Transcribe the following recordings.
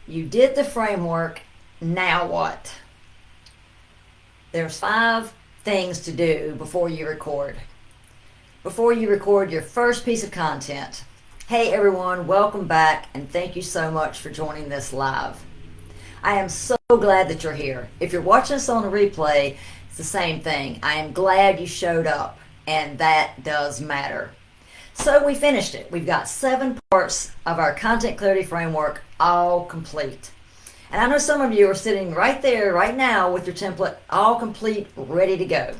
You did the framework, now what? There's 5 things to do before you record. Before you record your first piece of content. Hey everyone, welcome back and thank you so much for joining this live. I am so glad that you're here. If you're watching us on the replay, it's the same thing. I am glad you showed up, and that does matter. So we finished it. We've got 7 parts of our content clarity framework all complete. And I know some of you are sitting right there, right now, with your template all complete, ready to go.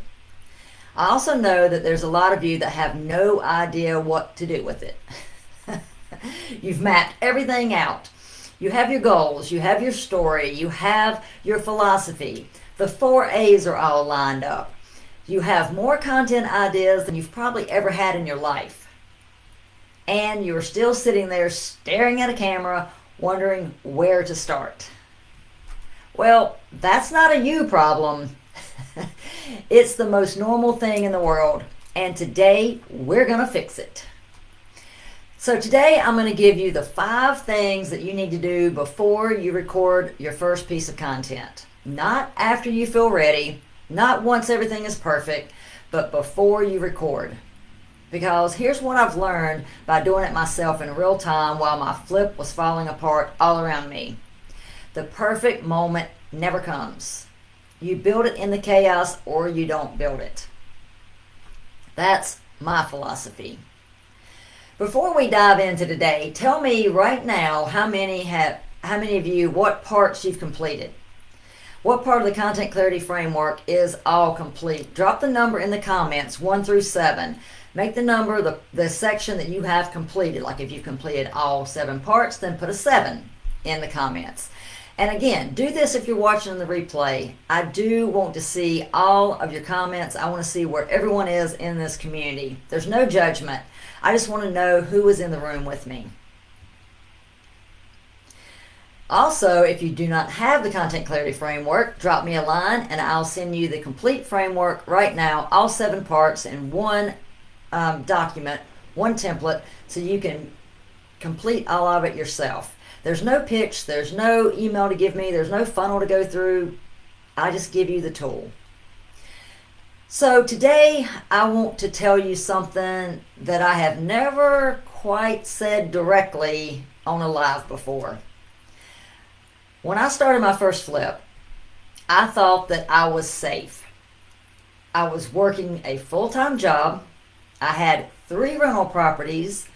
I also know that there's a lot of you that have no idea what to do with it. You've mapped everything out. You have your goals, you have your story, you have your philosophy. The 4 A's are all lined up. You have more content ideas than you've probably ever had in your life. And you're still sitting there staring at a camera, wondering where to start. Well, that's not a you problem. It's the most normal thing in the world. And today, we're going to fix it. So today I'm going to give you the 5 things that you need to do before you record your first piece of content. Not after you feel ready, not once everything is perfect, but before you record. Because here's what I've learned by doing it myself in real time while my flip was falling apart all around me. The perfect moment never comes. You build it in the chaos or you don't build it. That's my philosophy. Before we dive into today, tell me right now how many of you, what parts you've completed. What part of the content clarity framework is all complete? Drop the number in the comments, 1 through 7. Make the number the section that you have completed. Like if you've completed all 7 parts, then put a 7 in the comments. And again, do this if you're watching the replay. I do want to see all of your comments. I want to see where everyone is in this community. There's no judgment. I just want to know who is in the room with me. Also, if you do not have the Content Clarity Framework, drop me a line and I'll send you the complete framework right now, all 7 parts in one document, one template, so you can complete all of it yourself. There's no pitch, there's no email to give me, there's no funnel to go through. I just give you the tool. So today I want to tell you something that I have never quite said directly on a live before. When I started my first flip, I thought that I was safe. I was working a full-time job. I had 3 rental properties.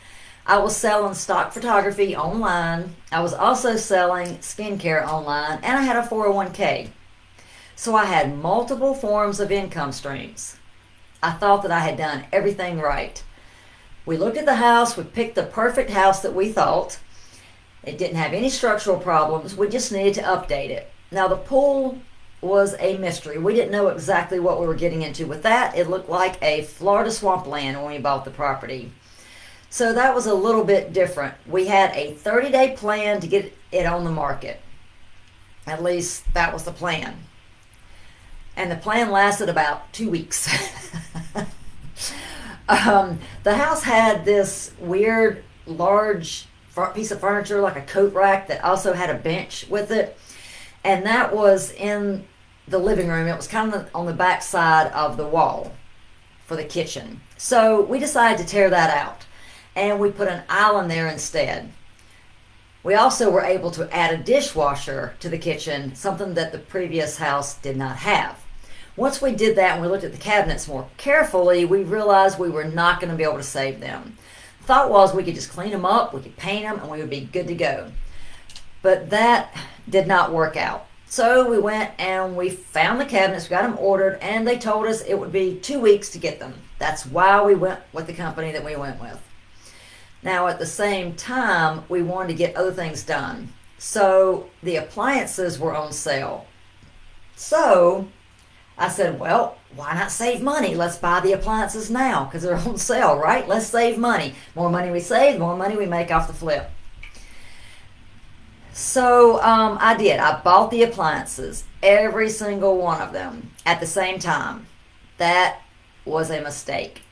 I was selling stock photography online. I was also selling skincare online, and I had a 401k. So I had multiple forms of income streams. I thought that I had done everything right. We looked at the house. We picked the perfect house that we thought. It didn't have any structural problems. We just needed to update it. Now the pool was a mystery. We didn't know exactly what we were getting into with that. It looked like a Florida swampland when we bought the property. So that was a little bit different. We had a 30-day plan to get it on the market. At least that was the plan. And the plan lasted about 2 weeks. The house had this weird, large piece of furniture, like a coat rack, that also had a bench with it. And that was in the living room. It was kind of on the back side of the wall for the kitchen. So we decided to tear that out. And we put an island there instead. We also were able to add a dishwasher to the kitchen, something that the previous house did not have. Once we did that and we looked at the cabinets more carefully, we realized we were not going to be able to save them. The thought was we could just clean them up, we could paint them, and we would be good to go. But that did not work out. So we went and we found the cabinets, we got them ordered, and they told us it would be 2 weeks to get them. That's why we went with the company that we went with. Now, at the same time, we wanted to get other things done. So the appliances were on sale. So I said, well, why not save money? Let's buy the appliances now because they're on sale, right? Let's save money. More money we save, the more money we make off the flip. So I did. I bought the appliances, every single one of them, at the same time. That was a mistake.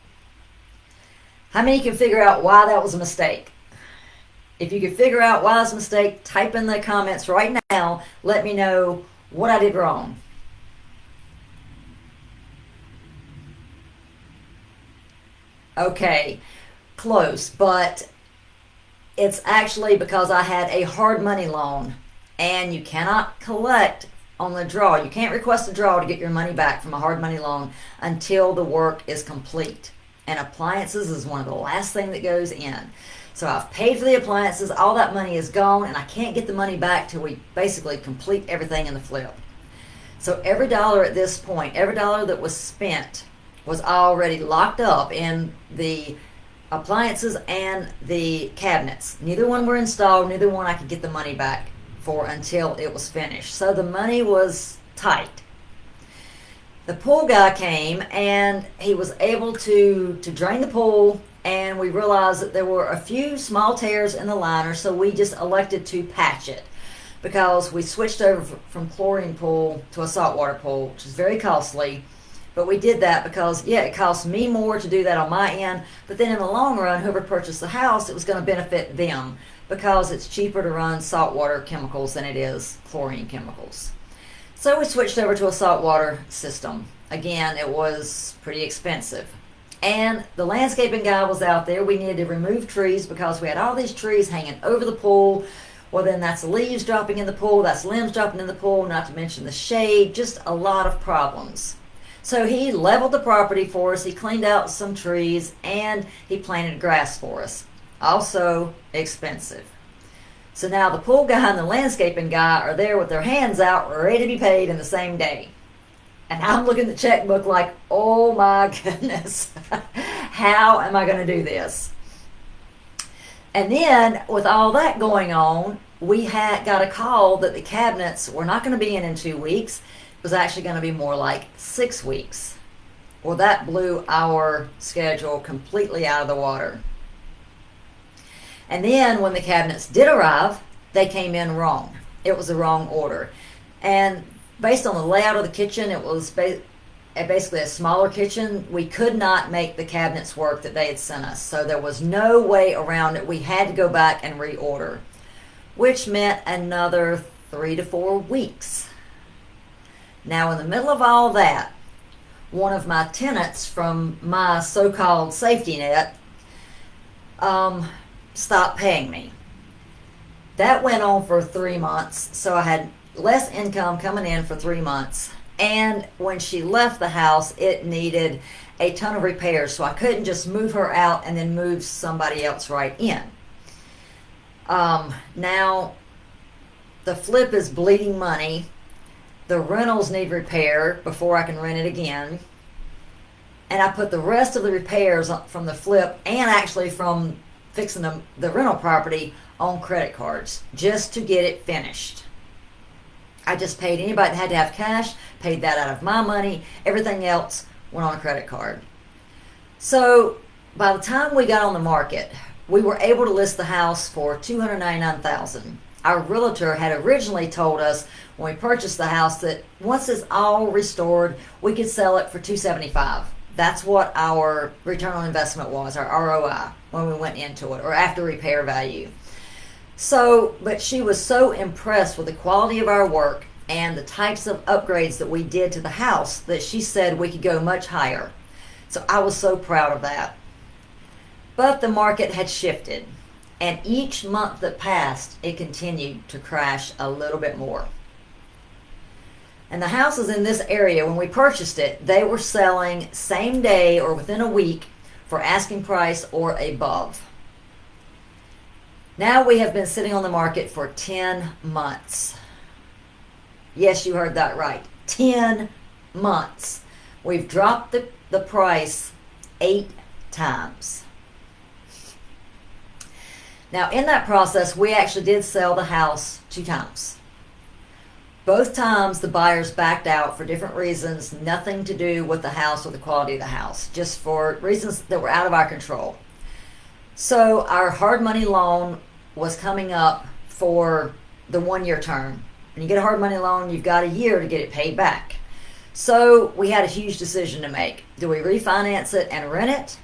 How many can figure out why that was a mistake? If you could figure out why it's a mistake, type in the comments right now. Let me know what I did wrong. Okay, close, but it's actually because I had a hard money loan, and you cannot collect on the draw. You can't request a draw to get your money back from a hard money loan until the work is complete. And appliances is one of the last thing that goes in. So I've paid for the appliances, all that money is gone, and I can't get the money back till we basically complete everything in the flip. So every dollar at this point, every dollar that was spent was already locked up in the appliances and the cabinets. Neither one were installed, neither one I could get the money back for until it was finished. So the money was tight. The pool guy came and he was able to drain the pool, and we realized that there were a few small tears in the liner, so we just elected to patch it because we switched over from chlorine pool to a saltwater pool, which is very costly. But we did that because, yeah, it cost me more to do that on my end, but then in the long run, whoever purchased the house, it was going to benefit them because it's cheaper to run saltwater chemicals than it is chlorine chemicals. So we switched over to a saltwater system. Again, it was pretty expensive. And the landscaping guy was out there. We needed to remove trees because we had all these trees hanging over the pool. Well, then that's leaves dropping in the pool, that's limbs dropping in the pool, not to mention the shade, just a lot of problems. So he leveled the property for us, he cleaned out some trees, and he planted grass for us. Also expensive. So now the pool guy and the landscaping guy are there with their hands out, ready to be paid in the same day. And I'm looking at the checkbook like, oh my goodness, how am I going to do this? And then with all that going on, we had got a call that the cabinets were not going to be in 2 weeks. It was actually going to be more like 6 weeks. Well, that blew our schedule completely out of the water. And then when the cabinets did arrive, they came in wrong. It was the wrong order. And based on the layout of the kitchen, it was basically a smaller kitchen. We could not make the cabinets work that they had sent us. So there was no way around it. We had to go back and reorder, which meant another 3 to 4 weeks. Now, in the middle of all that, one of my tenants from my so-called safety net stopped paying me. That went on for 3 months, so I had less income coming in for 3 months. And when she left the house, it needed a ton of repairs, so I couldn't just move her out and then move somebody else right in. Now, the flip is bleeding money. The rentals need repair before I can rent it again. And I put the rest of the repairs from the flip and actually from fixing the rental property on credit cards just to get it finished. I just paid anybody that had to have cash, paid that out of my money. Everything else went on a credit card. So by the time we got on the market, we were able to list the house for $299,000. Our realtor had originally told us when we purchased the house that once it's all restored, we could sell it for $275,000. That's what our return on investment was, our ROI, when we went into it, or after repair value. So, but she was so impressed with the quality of our work and the types of upgrades that we did to the house that she said we could go much higher. So I was so proud of that. But the market had shifted, and each month that passed, it continued to crash a little bit more. And the houses in this area, when we purchased it, they were selling same day or within a week for asking price or above. Now we have been sitting on the market for 10 months. Yes, you heard that right. 10 months. We've dropped the price 8 times. Now in that process, we actually did sell the house 2 times. Both times the buyers backed out for different reasons, nothing to do with the house or the quality of the house, just for reasons that were out of our control. So our hard money loan was coming up for the 1-year term. When you get a hard money loan, you've got a year to get it paid back. So we had a huge decision to make. Do we refinance it and rent it?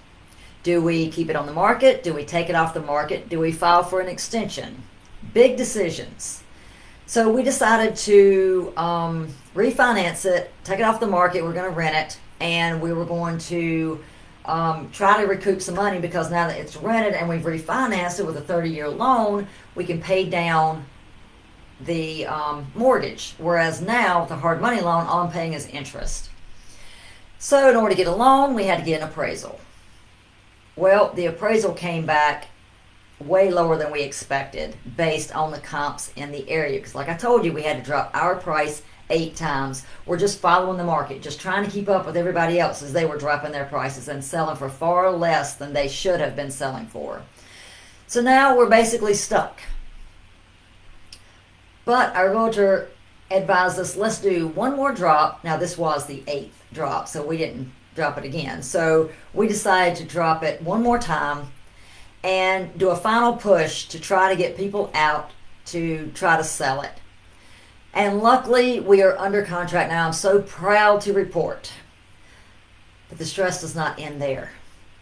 Do we keep it on the market? Do we take it off the market? Do we file for an extension? Big decisions. So we decided to refinance it, take it off the market. We're going to rent it, and we were going to try to recoup some money, because now that it's rented and we've refinanced it with a 30-year loan, we can pay down the mortgage. Whereas now with a hard money loan, all I'm paying is interest. So in order to get a loan, we had to get an appraisal. Well, the appraisal came back way lower than we expected based on the comps in the area. Because like I told you, we had to drop our price 8 times. We're just following the market, just trying to keep up with everybody else as they were dropping their prices and selling for far less than they should have been selling for. So now we're basically stuck. But our realtor advised us, let's do one more drop. Now this was the 8th drop, so we didn't drop it again. So we decided to drop it one more time and do a final push to try to get people out to try to sell it. And luckily, we are under contract now. I'm so proud to report. But the stress does not end there,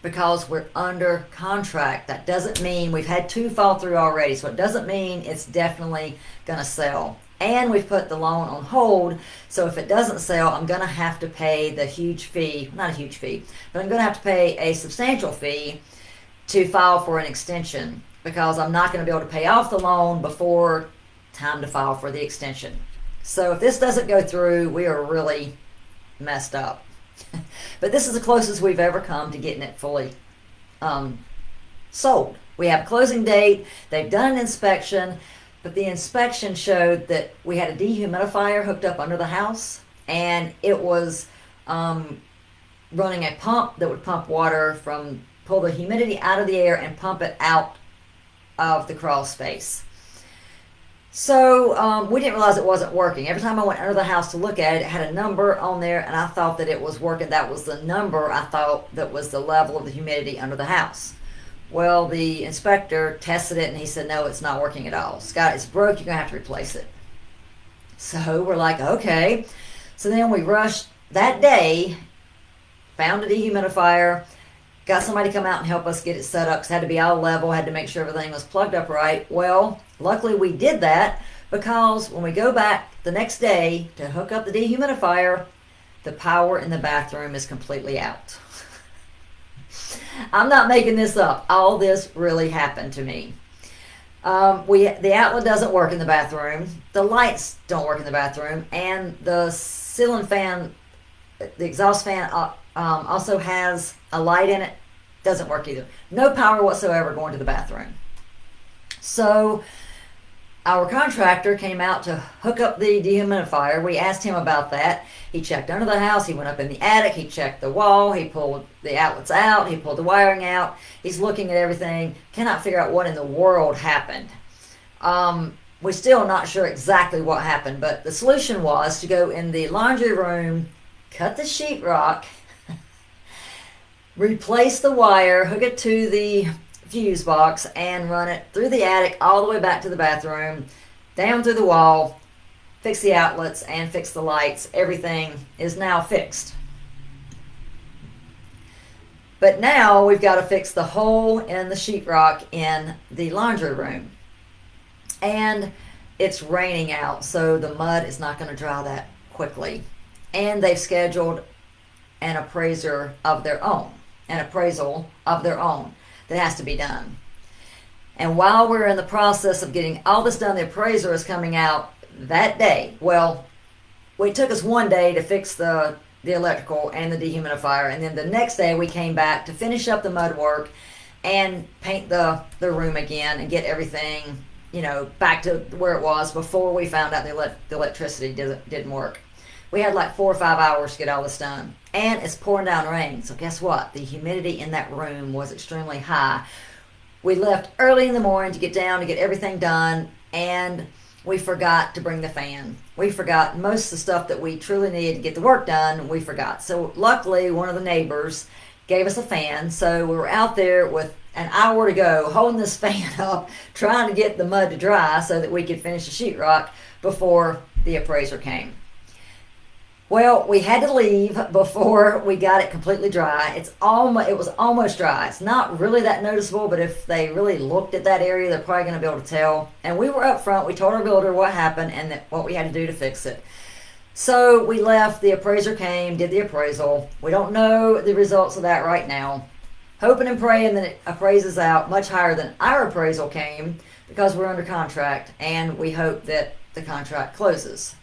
because we're under contract. That doesn't mean we've had 2 fall through already, so it doesn't mean it's definitely going to sell. And we've put the loan on hold, so if it doesn't sell, I'm going to have to pay the huge fee, not a huge fee, but I'm going to have to pay a substantial fee to file for an extension, because I'm not going to be able to pay off the loan before time to file for the extension. So if this doesn't go through, we are really messed up. But this is the closest we've ever come to getting it fully sold. We have a closing date. They've done an inspection, but the inspection showed that we had a dehumidifier hooked up under the house, and it was running a pump that would pump water from, pull the humidity out of the air and pump it out of the crawl space. So we didn't realize it wasn't working. Every time I went under the house to look at it, it had a number on there, and I thought that it was working. That was the number I thought that was the level of the humidity under the house. Well, the inspector tested it, and he said, no, it's not working at all. Scott, it's broke. You're going to have to replace it. So we're like, okay. So then we rushed that day, found a dehumidifier, got somebody to come out and help us get it set up, because it had to be all level, had to make sure everything was plugged up right. Well, luckily we did that, because when we go back the next day to hook up the dehumidifier, the power in the bathroom is completely out. I'm not making this up. All this really happened to me. The outlet doesn't work in the bathroom, the lights don't work in the bathroom, and the ceiling fan, the exhaust fan, also has a light in it. Doesn't work either. No power whatsoever going to the bathroom. So our contractor came out to hook up the dehumidifier. We asked him about that. He checked under the house. He went up in the attic. He checked the wall. He pulled the outlets out. He pulled the wiring out. He's looking at everything. Cannot figure out what in the world happened. We're still not sure exactly what happened, but the solution was to go in the laundry room, cut the sheetrock, replace the wire, hook it to the fuse box, and run it through the attic all the way back to the bathroom, down through the wall, fix the outlets, and fix the lights. Everything is now fixed. But now we've got to fix the hole in the sheetrock in the laundry room. And it's raining out, so the mud is not going to dry that quickly. And they've scheduled an appraisal of their own that has to be done. And while we're in the process of getting all this done, the appraiser is coming out that day. Well, it took us one day to fix the electrical and the dehumidifier, and then the next day we came back to finish up the mud work and paint the room again and get everything, back to where it was before we found out the electricity didn't work. We had like 4 or 5 hours to get all this done. And it's pouring down rain. So guess what? The humidity in that room was extremely high. We left early in the morning to get down to get everything done, and we forgot to bring the fan. We forgot most of the stuff that we truly needed to get the work done. We forgot. So luckily, one of the neighbors gave us a fan. So we were out there with an hour to go, holding this fan up, trying to get the mud to dry so that we could finish the sheetrock before the appraiser came. Well, we had to leave before we got it completely dry. It was almost dry. It's not really that noticeable, but if they really looked at that area, they're probably going to be able to tell. And we were up front. We told our builder what happened and what we had to do to fix it. So we left. The appraiser came, did the appraisal. We don't know the results of that right now. Hoping and praying that it appraises out much higher than our appraisal came because we're under contract, and we hope that the contract closes.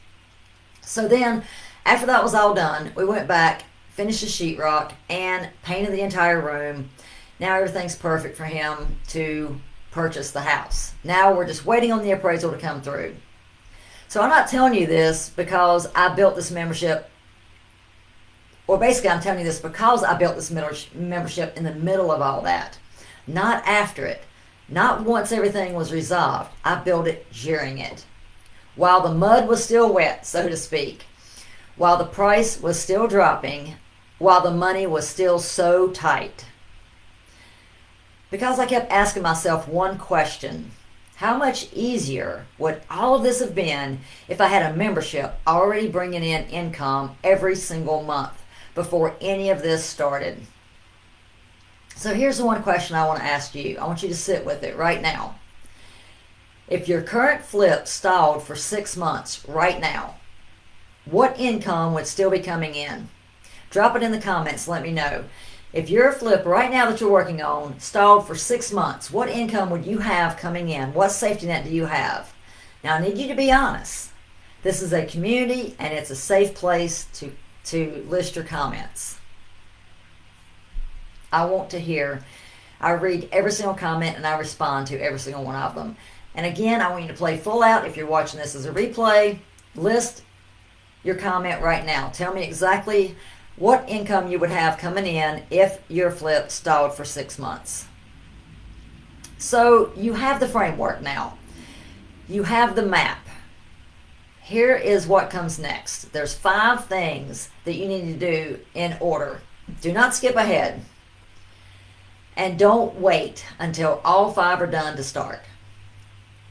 So then, after that was all done, we went back, finished the sheetrock, and painted the entire room. Now everything's perfect for him to purchase the house. Now we're just waiting on the appraisal to come through. So I'm not telling you this because I built this membership, or basically I'm telling you this because I built this membership in the middle of all that, not after it, not once everything was resolved. I built it during it, while the mud was still wet, so to speak, while the price was still dropping, while the money was still so tight. Because I kept asking myself one question: how much easier would all of this have been if I had a membership already bringing in income every single month before any of this started? So here's the one question I want to ask you. I want you to sit with it right now. If your current flip stalled for 6 months right now, what income would still be coming in? Drop it in the comments. Let me know. If your flip right now that you're working on stalled for 6 months, what income would you have coming in? What safety net do you have? Now, I need you to be honest. This is a community, and it's a safe place to list your comments. I want to hear. I read every single comment, and I respond to every single one of them. And again, I want you to play full out. If you're watching this as a replay, list your comment right now. Tell me exactly what income you would have coming in if your flip stalled for 6 months. So you have the framework now. You have the map. Here is what comes next. There's 5 things that you need to do in order. Do not skip ahead. And don't wait until all 5 are done to start.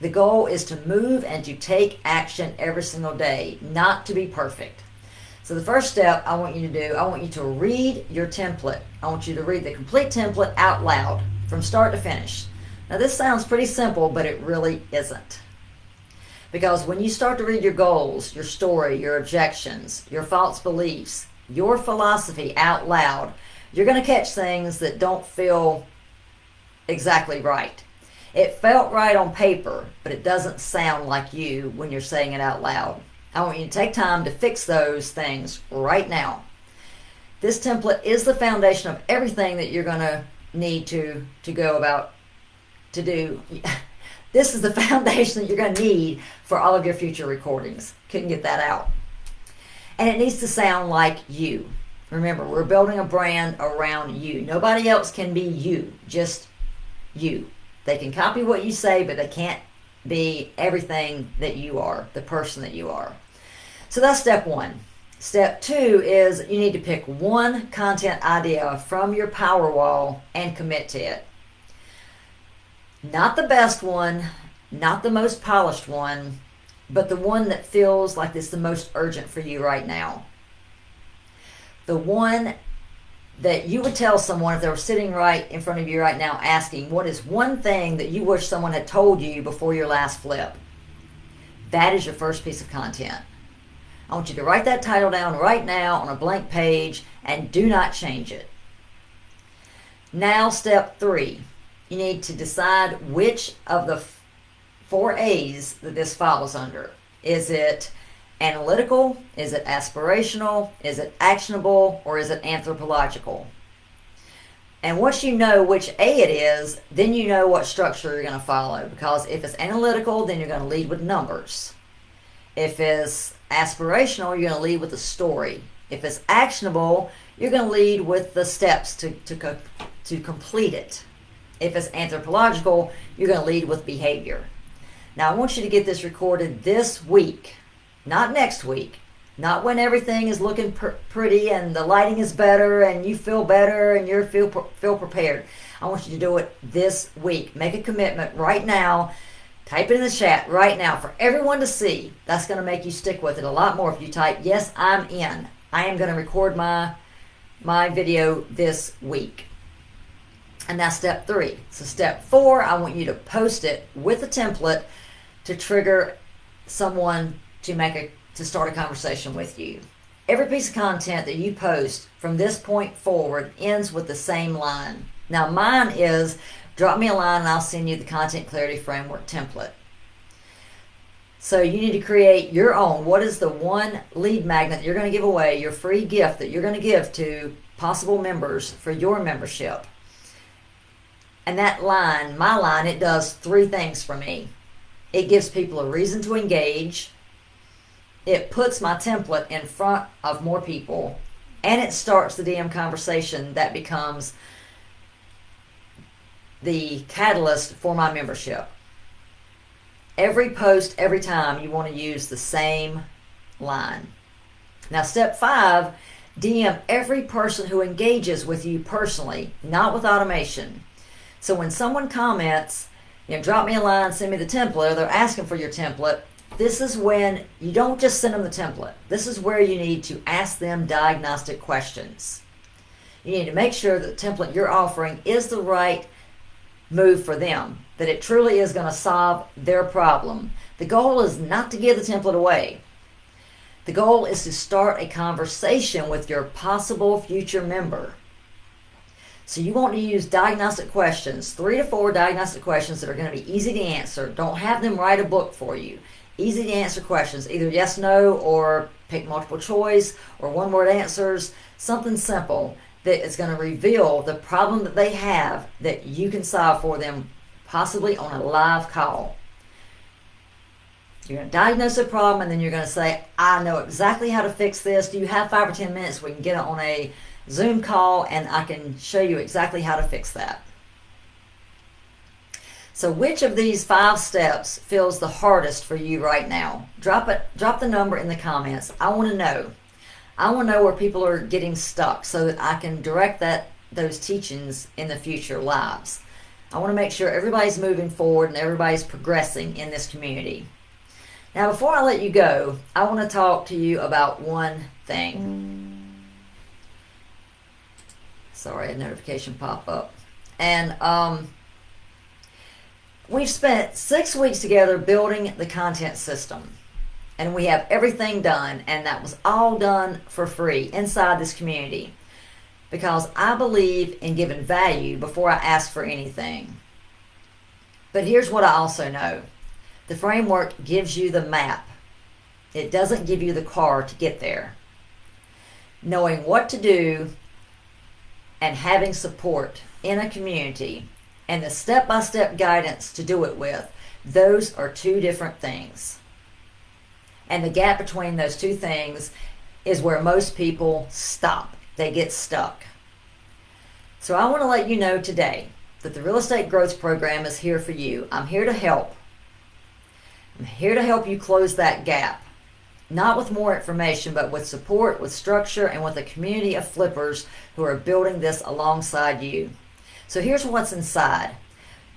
The goal is to move and to take action every single day, not to be perfect. So the first step I want you to do, I want you to read your template. I want you to read the complete template out loud from start to finish. Now this sounds pretty simple, but it really isn't. Because when you start to read your goals, your story, your objections, your false beliefs, your philosophy out loud, you're going to catch things that don't feel exactly right. It felt right on paper, but it doesn't sound like you when you're saying it out loud. I want you to take time to fix those things right now. This template is the foundation of everything that you're going to need to go about to do. This is the foundation that you're going to need for all of your future recordings. Couldn't get that out. And it needs to sound like you. Remember, we're building a brand around you. Nobody else can be you, just you. They can copy what you say, but they can't be everything that you are, the person that you are. So that's step 1. Step 2 is you need to pick one content idea from your power wall and commit to it. Not the best one, not the most polished one, but the one that feels like it's the most urgent for you right now. The one that you would tell someone if they were sitting right in front of you right now asking, what is one thing that you wish someone had told you before your last flip? That is your first piece of content. I want you to write that title down right now on a blank page and do not change it. Now, step 3. You need to decide which of the 4 A's that this falls under. Is it analytical? Is it aspirational? Is it actionable? Or is it anthropological? And once you know which A it is, then you know what structure you're going to follow. Because if it's analytical, then you're going to lead with numbers. If it's aspirational, you're going to lead with a story. If it's actionable, you're going to lead with the steps to complete it. If it's anthropological, you're going to lead with behavior. Now, I want you to get this recorded this week, not next week, not when everything is looking pretty and the lighting is better and you feel better and you feel prepared. I want you to do it this week. Make a commitment right now Type it in the chat right now for everyone to see. That's going to make you stick with it a lot more if you type, yes, I'm in. I am going to record my video this week. And that's step 3. So step 4, I want you to post it with a template to trigger someone to start a conversation with you. Every piece of content that you post from this point forward ends with the same line. Now mine is, drop me a line and I'll send you the Content Clarity Framework template. So you need to create your own. What is the one lead magnet that you're going to give away, your free gift that you're going to give to possible members for your membership? And that line, my line, it does 3 things for me. It gives people a reason to engage. It puts my template in front of more people. And it starts the DM conversation that becomes the catalyst for my membership. Every post, every time, you want to use the same line. Now, step 5, DM every person who engages with you personally, not with automation. So when someone comments, drop me a line, send me the template, or they're asking for your template, this is when you don't just send them the template. This is where you need to ask them diagnostic questions. You need to make sure that the template you're offering is the right move for them, that it truly is going to solve their problem. The goal is not to give the template away. The goal is to start a conversation with your possible future member. So you want to use diagnostic questions, 3 to 4 diagnostic questions that are going to be easy to answer. Don't have them write a book for you. Easy to answer questions, either yes, no, or pick multiple choice, or one-word answers, something simple that is going to reveal the problem that they have that you can solve for them, possibly on a live call. You're going to diagnose the problem, and then you're going to say, I know exactly how to fix this. Do you have 5 or 10 minutes? We can get on a Zoom call, and I can show you exactly how to fix that. So which of these 5 steps feels the hardest for you right now? Drop the number in the comments. I want to know. I want to know where people are getting stuck so that I can direct those teachings in the future lives. I want to make sure everybody's moving forward and everybody's progressing in this community. Now, before I let you go, I want to talk to you about one thing. Sorry, a notification pop up. And we've spent 6 weeks together building the content system. And we have everything done, and that was all done for free inside this community. Because I believe in giving value before I ask for anything. But here's what I also know. The framework gives you the map. It doesn't give you the car to get there. Knowing what to do and having support in a community and the step-by-step guidance to do it with, those are 2 different things. And the gap between those 2 things is where most people stop. They get stuck. So I want to let you know today that the Real Estate Growth Program is here for you. I'm here to help. I'm here to help you close that gap. Not with more information, but with support, with structure, and with a community of flippers who are building this alongside you. So here's what's inside.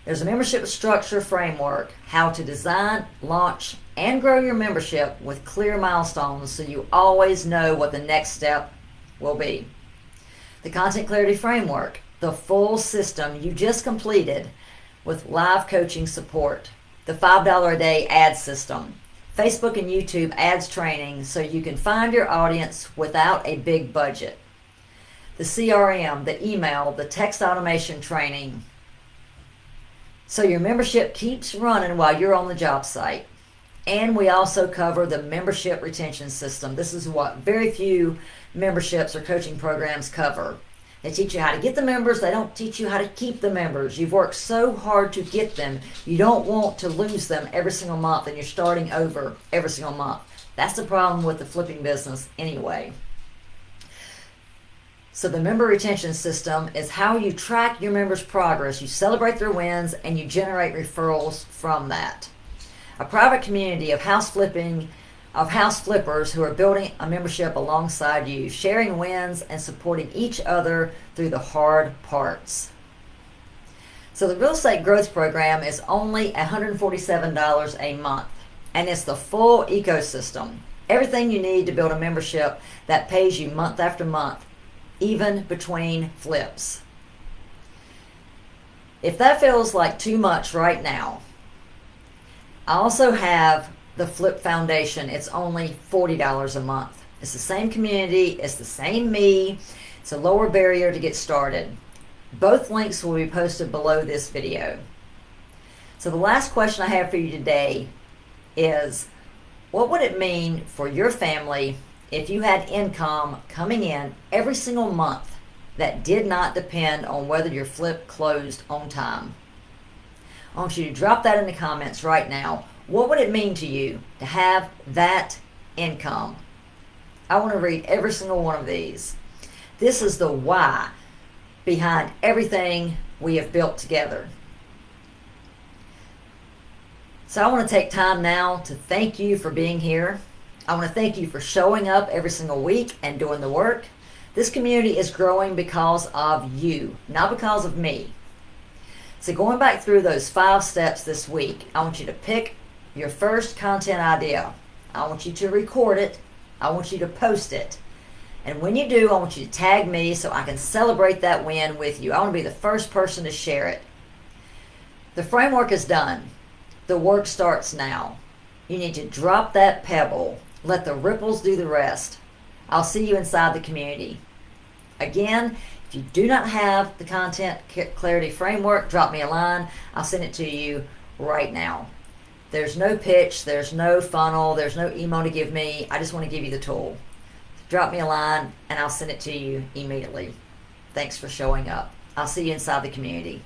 There's a membership structure framework, how to design, launch, and grow your membership with clear milestones so you always know what the next step will be. The Content Clarity Framework, the full system you just completed with live coaching support. The $5 a day ad system. Facebook and YouTube ads training so you can find your audience without a big budget. The CRM, the email, the text automation training. So your membership keeps running while you're on the job site. And we also cover the membership retention system. This is what very few memberships or coaching programs cover. They teach you how to get the members. They don't teach you how to keep the members. You've worked so hard to get them. You don't want to lose them every single month, and you're starting over every single month. That's the problem with the flipping business anyway. So the member retention system is how you track your members' progress. You celebrate their wins, and you generate referrals from that. A private community of house flippers who are building a membership alongside you, sharing wins and supporting each other through the hard parts. So the Real Estate Growth Program is only $147 a month, and it's the full ecosystem. Everything you need to build a membership that pays you month after month, even between flips. If that feels like too much right now, I also have the Flip Foundation. It's only $40 a month. It's the same community, it's the same me, it's a lower barrier to get started. Both links will be posted below this video. So the last question I have for you today is, what would it mean for your family if you had income coming in every single month that did not depend on whether your flip closed on time? I want you to drop that in the comments right now. What would it mean to you to have that income? I want to read every single one of these. This is the why behind everything we have built together. So I want to take time now to thank you for being here. I want to thank you for showing up every single week and doing the work. This community is growing because of you, not because of me. So going back through those 5 steps this week, I want you to pick your first content idea. I want you to record it. I want you to post it. And when you do, I want you to tag me so I can celebrate that win with you. I want to be the first person to share it. The framework is done. The work starts now. You need to drop that pebble. Let the ripples do the rest. I'll see you inside the community. Again, if you do not have the Content Clarity Framework, drop me a line. I'll send it to you right now. There's no pitch, there's no funnel, there's no email to give me. I just want to give you the tool. Drop me a line and I'll send it to you immediately. Thanks for showing up. I'll see you inside the community.